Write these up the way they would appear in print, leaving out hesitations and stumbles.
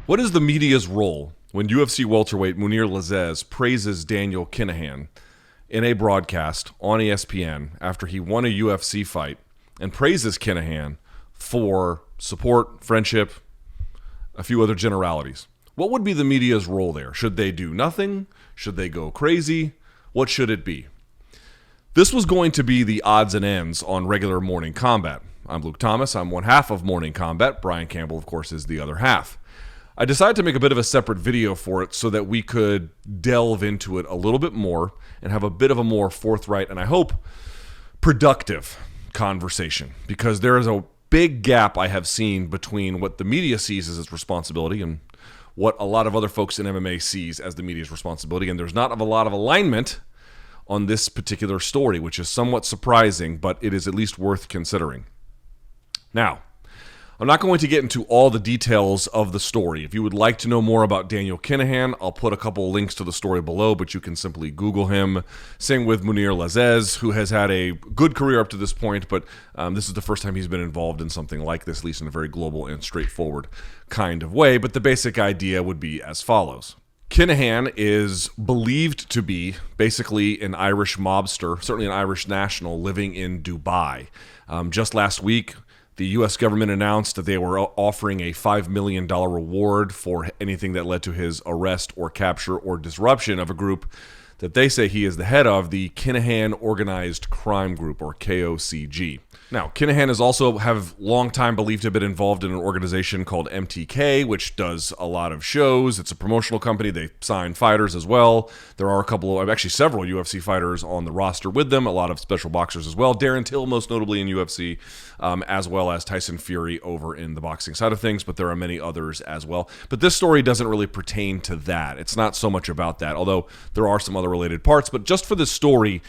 What is the media's role when UFC welterweight Mounir Lazzez praises Daniel Kinahan in a broadcast on ESPN after he won a UFC fight and praises Kinahan for support, friendship, a few other generalities? What would be the media's role there? Should they do nothing? Should they go crazy? What should it be? This was going to be the odds and ends on regular Morning Kombat. I'm Luke Thomas. I'm one half of Morning Kombat. Brian Campbell, of course, is the other half. I decided to make a bit of a separate video for it so that we could delve into it a little bit more and have a bit of a more forthright and, I hope, productive conversation, because there is a big gap I have seen between what the media sees as its responsibility and what a lot of other folks in MMA sees as the media's responsibility, and there's not a lot of alignment on this particular story, which is somewhat surprising, but it is at least worth considering. Now, I'm not going to get into all the details of the story. If you would like to know more about Daniel Kinahan, I'll put a couple of links to the story below, but you can simply Google him. Same with Mounir Lazzez, who has had a good career up to this point, but this is the first time he's been involved in something like this, at least in a very global and straightforward kind of way. But the basic idea would be as follows. Kinahan is believed to be basically an Irish mobster, certainly an Irish national, living in Dubai. Just last week, the U.S. government announced that they were offering a $5 million reward for anything that led to his arrest or capture or disruption of a group that they say he is the head of, the Kinahan Organized Crime Group, or KOCG. Now, Kinahan is also long time believed to have been involved in an organization called MTK, which does a lot of shows. It's a promotional company. They sign fighters as well. There are actually several UFC fighters on the roster with them, a lot of special boxers as well. Darren Till, most notably in UFC, as well as Tyson Fury over in the boxing side of things, but there are many others as well. But this story doesn't really pertain to that. It's not so much about that, although there are some other related parts. But just for this story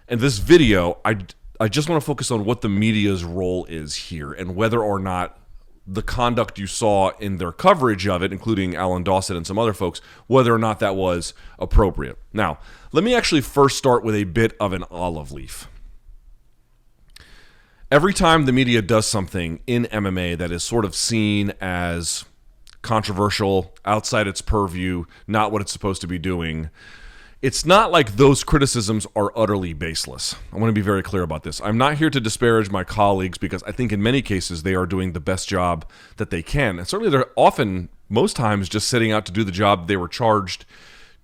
and this video, I just want to focus on what the media's role is here and whether or not the conduct you saw in their coverage of it, including Alan Dawson and some other folks, whether or not that was appropriate. Now, let me actually first start with a bit of an olive leaf. Every time the media does something in MMA that is sort of seen as controversial, outside its purview, not what it's supposed to be doing, it's not like those criticisms are utterly baseless. I want to be very clear about this. I'm not here to disparage my colleagues because I think in many cases they are doing the best job that they can. And certainly they're often, most times, just setting out to do the job they were charged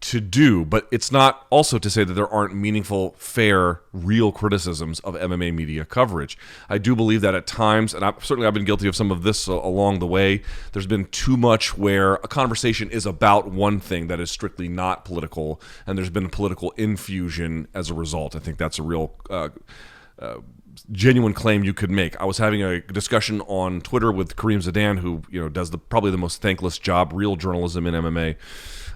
to do. But it's not also to say that there aren't meaningful, fair, real criticisms of MMA media coverage. I do believe that at times, and I've been guilty of some of this along the way, there's been too much where a conversation is about one thing that is strictly not political, and there's been political infusion as a result. I think that's a real genuine claim you could make. I was having a discussion on Twitter with Kareem Zidane, who does probably the most thankless job, real journalism in MMA.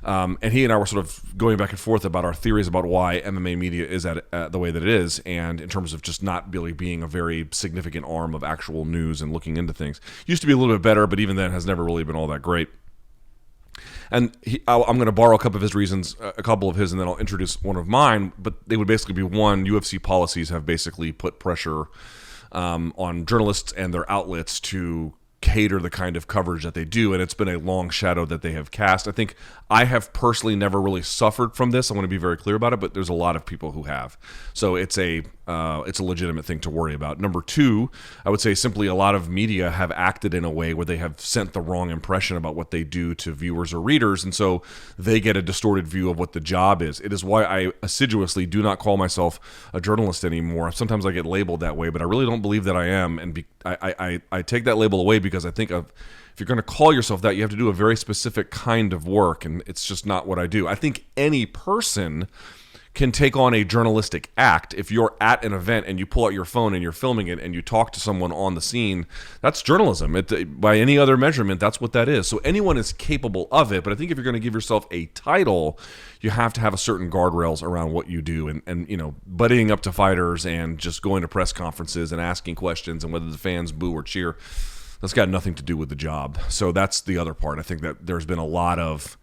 And he and I were sort of going back and forth about our theories about why MMA media is at the way that it is, and in terms of just not really being a very significant arm of actual news and looking into things. Used to be a little bit better, but even then has never really been all that great. And I'm going to borrow a couple of his reasons, and then I'll introduce one of mine. But they would basically be, one, UFC Policies have basically put pressure on journalists and their outlets to cater the kind of coverage that they do, and it's been a long shadow that they have cast. I think I have personally never really suffered from this. I want to be very clear about it, but there's a lot of people who have. So it's a legitimate thing to worry about. Number two, I would say simply a lot of media have acted in a way where they have sent the wrong impression about what they do to viewers or readers, and so they get a distorted view of what the job is. It is why I assiduously do not call myself a journalist anymore. Sometimes I get labeled that way, but I really don't believe that I am, and I take that label away because I think if you're going to call yourself that, you have to do a very specific kind of work, and it's just not what I do. I think any person can take on a journalistic act. If you're at an event and you pull out your phone and you're filming it and you talk to someone on the scene, that's journalism. By any other measurement, that's what that is. So anyone is capable of it, but I think if you're going to give yourself a title, you have to have a certain guardrails around what you do, and buddying up to fighters and just going to press conferences and asking questions and whether the fans boo or cheer, that's got nothing to do with the job. So that's the other part. I think that there's been a lot of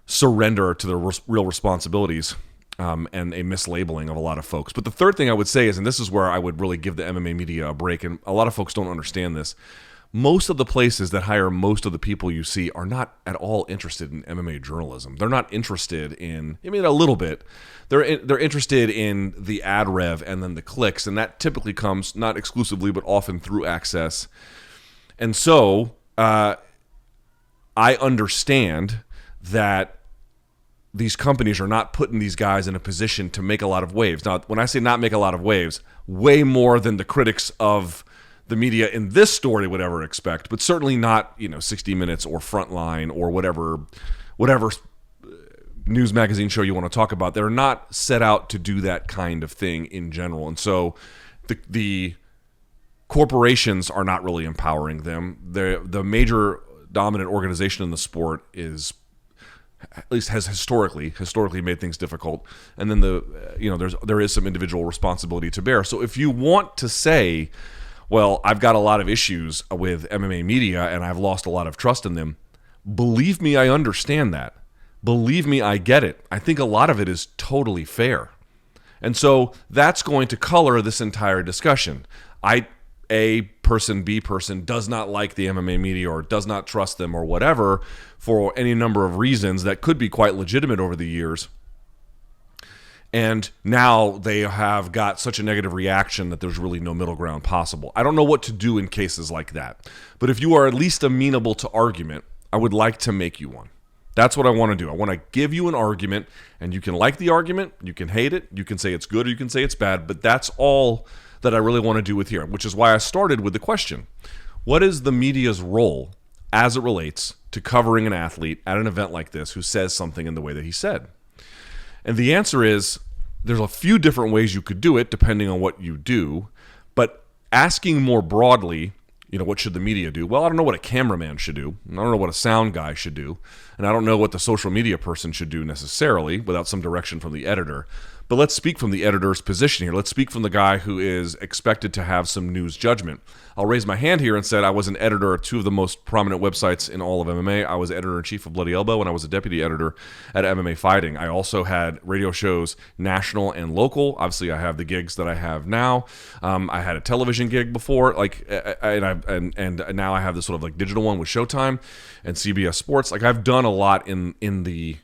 surrender to the real responsibilities and a mislabeling of a lot of folks. But the third thing I would say is, and this is where I would really give the MMA media a break, and a lot of folks don't understand this, most of the places that hire most of the people you see are not at all interested in MMA journalism. They're not interested in, I mean, a little bit. They're interested in the ad rev and then the clicks, and that typically comes not exclusively but often through access. And so I understand that these companies are not putting these guys in a position to make a lot of waves. Now, when I say not make a lot of waves, way more than the critics of the media in this story would ever expect, but certainly not, 60 Minutes or Frontline or whatever news magazine show you want to talk about. They're not set out to do that kind of thing in general. And so the corporations are not really empowering them. The major dominant organization in the sport is, at least has historically made things difficult. And then there is some individual responsibility to bear. So if you want to say, well, I've got a lot of issues with MMA Media and I've lost a lot of trust in them, believe me, I understand that. Believe me, I get it. I think a lot of it is totally fair. And so that's going to color this entire discussion. A person, B person does not like the MMA Media or does not trust them or whatever for any number of reasons that could be quite legitimate over the years. And now they have got such a negative reaction that there's really no middle ground possible. I don't know what to do in cases like that. But if you are at least amenable to argument, I would like to make you one. That's what I want to do. I want to give you an argument, and you can like the argument, you can hate it, you can say it's good or you can say it's bad, but that's all that I really want to do with here, which is why I started with the question. What is the media's role as it relates to covering an athlete at an event like this who says something in the way that he said? And the answer is there's a few different ways you could do it depending on what you do, but asking more broadly, what should the media do? Well, I don't know what a cameraman should do. I don't know what a sound guy should do. And I don't know what the social media person should do necessarily without some direction from the editor. But let's speak from the editor's position here. Let's speak from the guy who is expected to have some news judgment. I'll raise my hand here and said I was an editor of two of the most prominent websites in all of MMA. I was editor-in-chief of Bloody Elbow, and I was a deputy editor at MMA Fighting. I also had radio shows, national and local. Obviously, I have the gigs that I have now. I had a television gig before, and now I have this sort of like digital one with Showtime and CBS Sports. Like, I've done a lot in the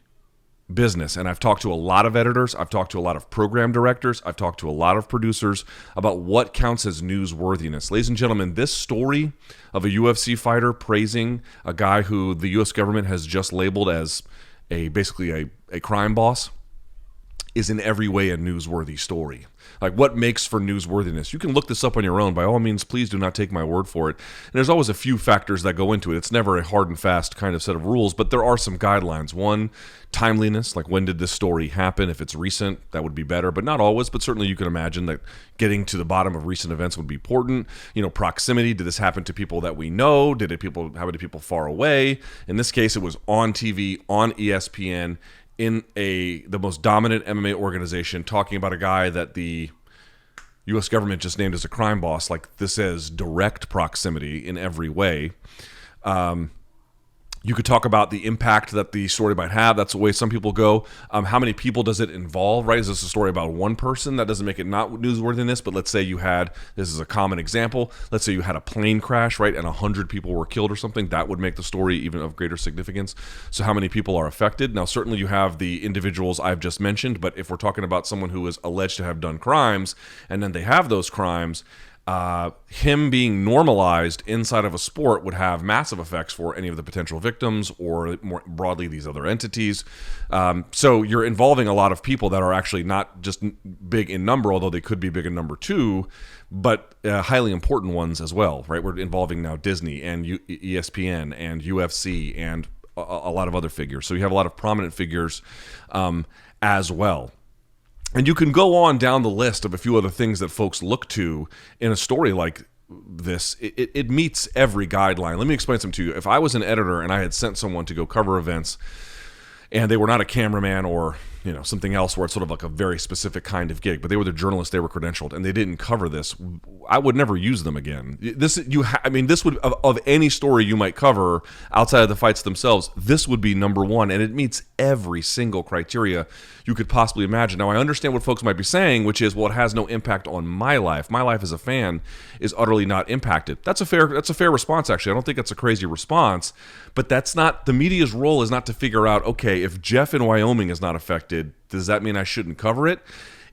business, and I've talked to a lot of editors, I've talked to a lot of program directors, I've talked to a lot of producers about what counts as newsworthiness. Ladies and gentlemen, this story of a UFC fighter praising a guy who the US government has just labeled as basically a crime boss is in every way a newsworthy story. Like, what makes for newsworthiness? You can look this up on your own. By all means, please do not take my word for it. And there's always a few factors that go into it. It's never a hard and fast kind of set of rules, but there are some guidelines. One, timeliness, like when did this story happen? If it's recent, that would be better, but not always. But certainly you can imagine that getting to the bottom of recent events would be important. Proximity. Did this happen to people that we know? Did it happen to people far away? In this case, it was on TV, on ESPN, in the most dominant MMA organization, talking about a guy that the U.S. government just named as a crime boss. Like, this is direct proximity in every way. You could talk about the impact that the story might have. That's the way some people go. How many people does it involve, right? Is this a story about one person? That doesn't make it not newsworthiness, but let's say this is a common example, let's say you had a plane crash, right, and 100 people were killed or something. That would make the story even of greater significance. So how many people are affected? Now, certainly you have the individuals I've just mentioned, but if we're talking about someone who is alleged to have done crimes, and then they have those crimes, him being normalized inside of a sport would have massive effects for any of the potential victims or more broadly these other entities. So you're involving a lot of people that are actually not just big in number, although they could be big in number too, but highly important ones as well, right? We're involving now Disney and ESPN and UFC and a lot of other figures. So you have a lot of prominent figures as well. And you can go on down the list of a few other things that folks look to in a story like this. It meets every guideline. Let me explain something to you. If I was an editor and I had sent someone to go cover events and they were not a cameraman or something else where it's sort of like a very specific kind of gig, but they were the journalists, they were credentialed, and they didn't cover this, I would never use them again. This would, of any story you might cover outside of the fights themselves, this would be number one, and it meets every single criteria you could possibly imagine. Now, I understand what folks might be saying, which is, well, it has no impact on my life. My life as a fan is utterly not impacted. That's a fair response, actually. I don't think that's a crazy response, but that's not, the media's role is not to figure out, okay, if Jeff in Wyoming is not affected, does that mean I shouldn't cover it?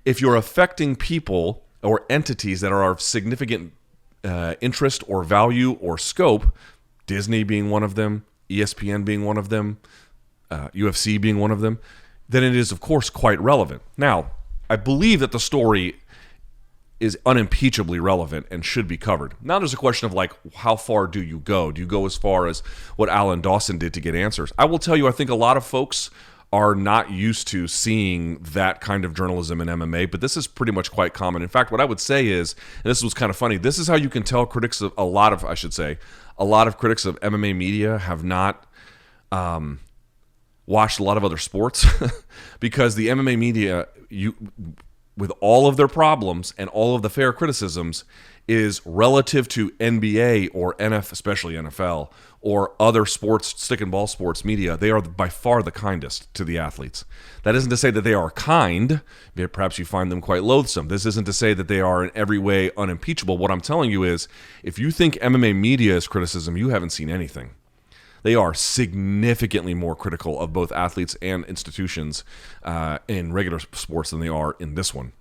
If you're affecting people or entities that are of significant interest or value or scope, Disney being one of them, ESPN being one of them, UFC being one of them, then it is, of course, quite relevant. Now, I believe that the story is unimpeachably relevant and should be covered. Now there's a question of, like, how far do you go? Do you go as far as what Alan Dawson did to get answers? I will tell you, I think a lot of folks are not used to seeing that kind of journalism in MMA, but this is pretty much quite common. In fact, what I would say is, and this was kind of funny, this is how you can tell critics of a lot of critics of MMA media have not watched a lot of other sports because the MMA media, with all of their problems and all of the fair criticisms, is relative to NBA or especially NFL or other sports, stick and ball sports media, they are by far the kindest to the athletes. That isn't to say that they are kind. Perhaps you find them quite loathsome. This isn't to say that they are in every way unimpeachable. What I'm telling you is, if you think MMA media is criticism, you haven't seen anything. They are significantly more critical of both athletes and institutions in regular sports than they are in this one.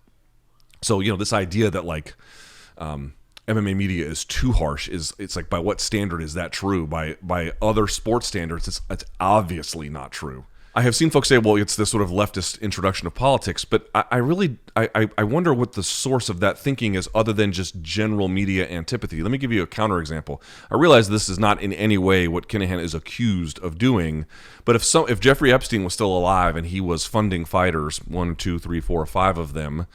So, this idea that, like, MMA media is too harsh it's like, by what standard is that true? By other sports standards, it's obviously not true. I have seen folks say, well, it's this sort of leftist introduction of politics, but I wonder what the source of that thinking is, other than just general media antipathy. Let me give you a counterexample. I realize this is not in any way what Kinahan is accused of doing, but if Jeffrey Epstein was still alive and he was funding fighters, 1, 2, 3, 4, 5 of them,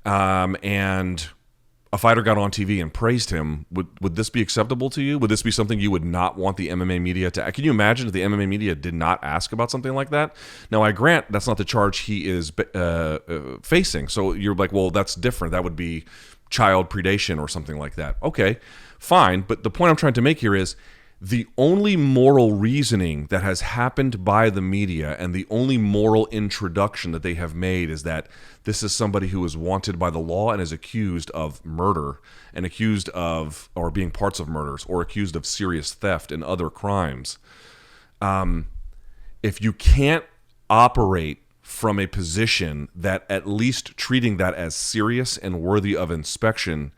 and a fighter got on TV and praised him, would this be acceptable to you? Would this be something you would not want the MMA media to? Can you imagine if the MMA media did not ask about something like that? Now, I grant that's not the charge he is facing. So you're like, well, that's different. That would be child predation or something like that. Okay, fine. But the point I'm trying to make here is, the only moral reasoning that has happened by the media and the only moral introduction that they have made is that this is somebody who is wanted by the law and is accused of murder and accused of, or being parts of murders, or accused of serious theft and other crimes. If you can't operate from a position that at least treating that as serious and worthy of inspection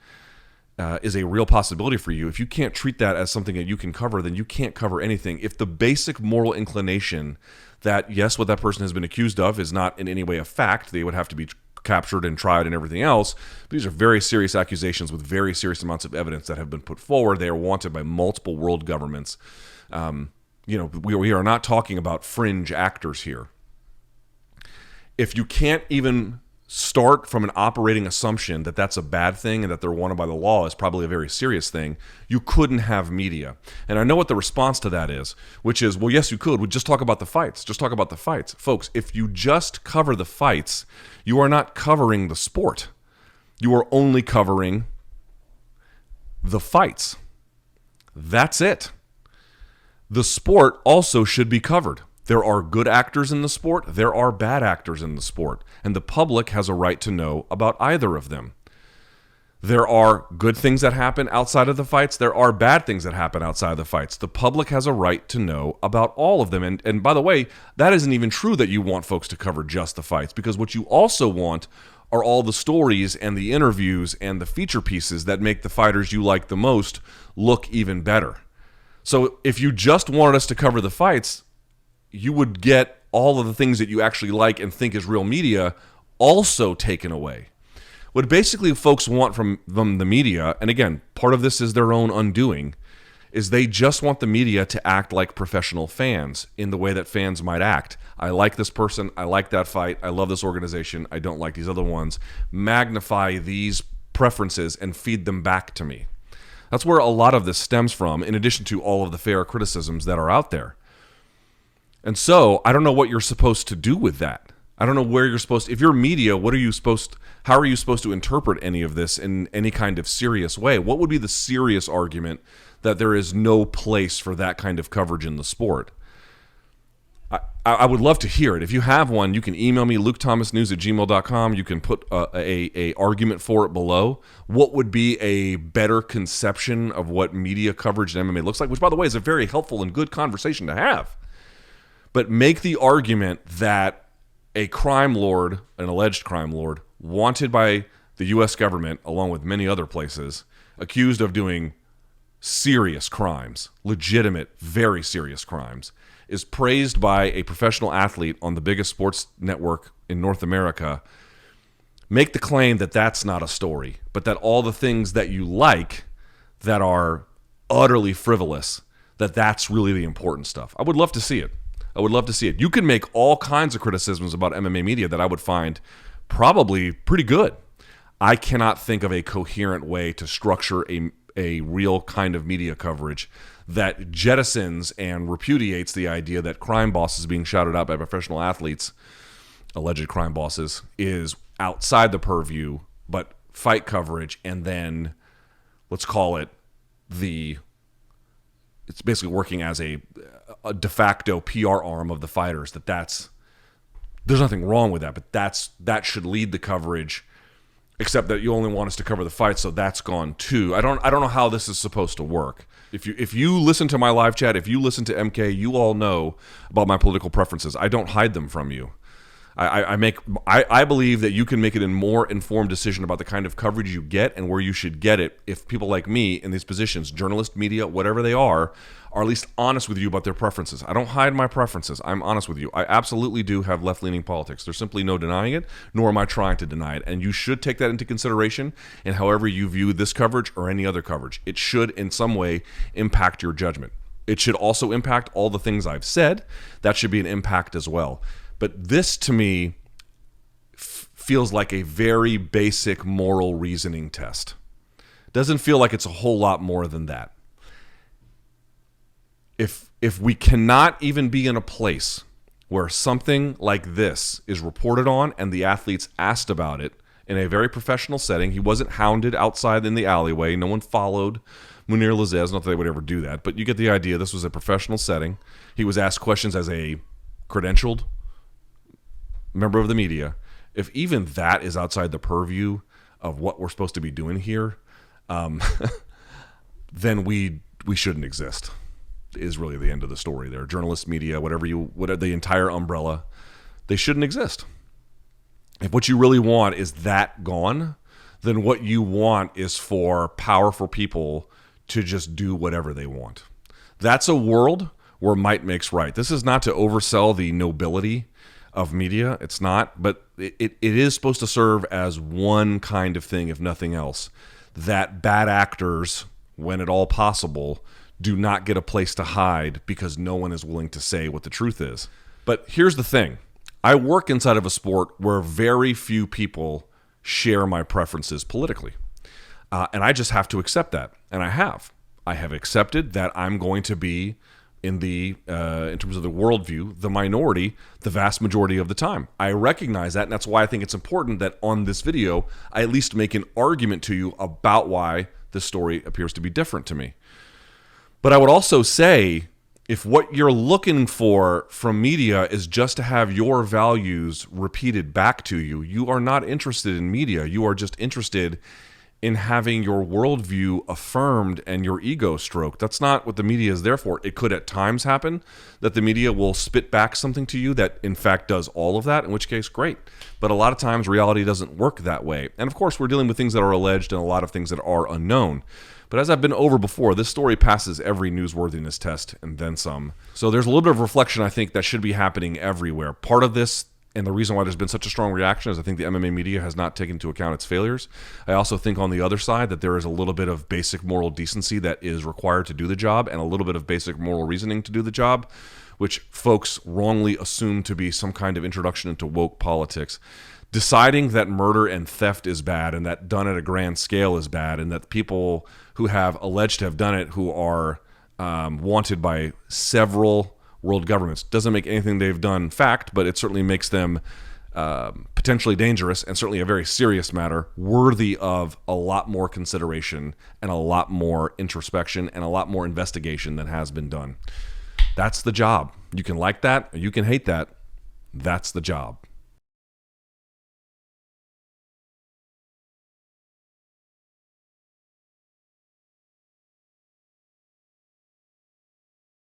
is a real possibility for you, if you can't treat that as something that you can cover, then you can't cover anything. If the basic moral inclination that, yes, what that person has been accused of is not in any way a fact, they would have to be captured and tried and everything else. These are very serious accusations with very serious amounts of evidence that have been put forward. They are wanted by multiple world governments. We are not talking about fringe actors here. If you can't even start from an operating assumption that that's a bad thing and that they're wanted by the law is probably a very serious thing, you couldn't have media. And I know what the response to that is, which is, well, yes, you could. We'd just talk about the fights. Just talk about the fights. Folks, if you just cover the fights, you are not covering the sport. You are only covering the fights. That's it. The sport also should be covered. There are good actors in the sport. There are bad actors in the sport. And the public has a right to know about either of them. There are good things that happen outside of the fights. There are bad things that happen outside of the fights. The public has a right to know about all of them. And by the way, that isn't even true that you want folks to cover just the fights, because what you also want are all the stories and the interviews and the feature pieces that make the fighters you like the most look even better. So if you just wanted us to cover the fights, you would get all of the things that you actually like and think is real media also taken away. What basically folks want from the media, and again, part of this is their own undoing, is they just want the media to act like professional fans in the way that fans might act. I like this person, I like that fight, I love this organization, I don't like these other ones. Magnify these preferences and feed them back to me. That's where a lot of this stems from, in addition to all of the fair criticisms that are out there. And so, I don't know what you're supposed to do with that. I don't know where you're supposed to, if you're media, how are you supposed to interpret any of this in any kind of serious way? What would be the serious argument that there is no place for that kind of coverage in the sport? I would love to hear it. If you have one, you can email me, lukethomasnews@gmail.com. You can put a argument for it below. What would be a better conception of what media coverage in MMA looks like, which, by the way, is a very helpful and good conversation to have. But make the argument that a crime lord, an alleged crime lord, wanted by the U.S. government, along with many other places, accused of doing serious crimes, legitimate, very serious crimes, is praised by a professional athlete on the biggest sports network in North America, make the claim that that's not a story, but that all the things that you like that are utterly frivolous, that's really the important stuff. I would love to see it. I would love to see it. You can make all kinds of criticisms about MMA media that I would find probably pretty good. I cannot think of a coherent way to structure a real kind of media coverage that jettisons and repudiates the idea that crime bosses being shouted out by professional athletes, alleged crime bosses, is outside the purview, but fight coverage, and then let's call it it's basically working as a de facto PR arm of the fighters. There's nothing wrong with that, but that should lead the coverage, except that you only want us to cover the fight, so that's gone too. I don't know how this is supposed to work. If you listen to my live chat, if you listen to MK, you all know about my political preferences. I don't hide them from you. I believe that you can make it a more informed decision about the kind of coverage you get and where you should get it if people like me in these positions, journalist, media, whatever they are at least honest with you about their preferences. I don't hide my preferences. I'm honest with you. I absolutely do have left-leaning politics. There's simply no denying it, nor am I trying to deny it. And you should take that into consideration in however you view this coverage or any other coverage. It should in some way impact your judgment. It should also impact all the things I've said. That should be an impact as well. But this, to me, feels like a very basic moral reasoning test. Doesn't feel like it's a whole lot more than that. If we cannot even be in a place where something like this is reported on and the athlete's asked about it in a very professional setting, he wasn't hounded outside in the alleyway, no one followed Mounir Lazzez, not that they would ever do that, but you get the idea. This was a professional setting. He was asked questions as a credentialed member of the media. If even that is outside the purview of what we're supposed to be doing here, then we shouldn't exist, is really the end of the story there. Journalists, media, whatever the entire umbrella, they shouldn't exist. If what you really want is that gone, then what you want is for powerful people to just do whatever they want. That's a world where might makes right. This is not to oversell the nobility of media. It's not, but it is supposed to serve as one kind of thing, if nothing else, that bad actors, when at all possible, do not get a place to hide because no one is willing to say what the truth is. But here's the thing. I work inside of a sport where very few people share my preferences politically. And I just have to accept that. And I have accepted that I'm going to be in terms of the worldview, the minority, the vast majority of the time. I recognize that, and that's why I think it's important that on this video, I at least make an argument to you about why this story appears to be different to me. But I would also say, if what you're looking for from media is just to have your values repeated back to you, you are not interested in media. You are just interested in having your worldview affirmed and your ego stroked. That's not what the media is there for. It could at times happen that the media will spit back something to you that in fact does all of that, in which case, great. But a lot of times reality doesn't work that way. And of course, we're dealing with things that are alleged and a lot of things that are unknown. But as I've been over before, this story passes every newsworthiness test and then some. So there's a little bit of reflection, I think, that should be happening everywhere. Part of this, and the reason why there's been such a strong reaction, is I think the MMA media has not taken into account its failures. I also think on the other side that there is a little bit of basic moral decency that is required to do the job and a little bit of basic moral reasoning to do the job, which folks wrongly assume to be some kind of introduction into woke politics. Deciding that murder and theft is bad and that done at a grand scale is bad and that people who have alleged to have done it who are wanted by several world governments doesn't make anything they've done fact, but it certainly makes them potentially dangerous and certainly a very serious matter, worthy of a lot more consideration and a lot more introspection and a lot more investigation than has been done. That's the job. You can like that or you can hate that. That's the job.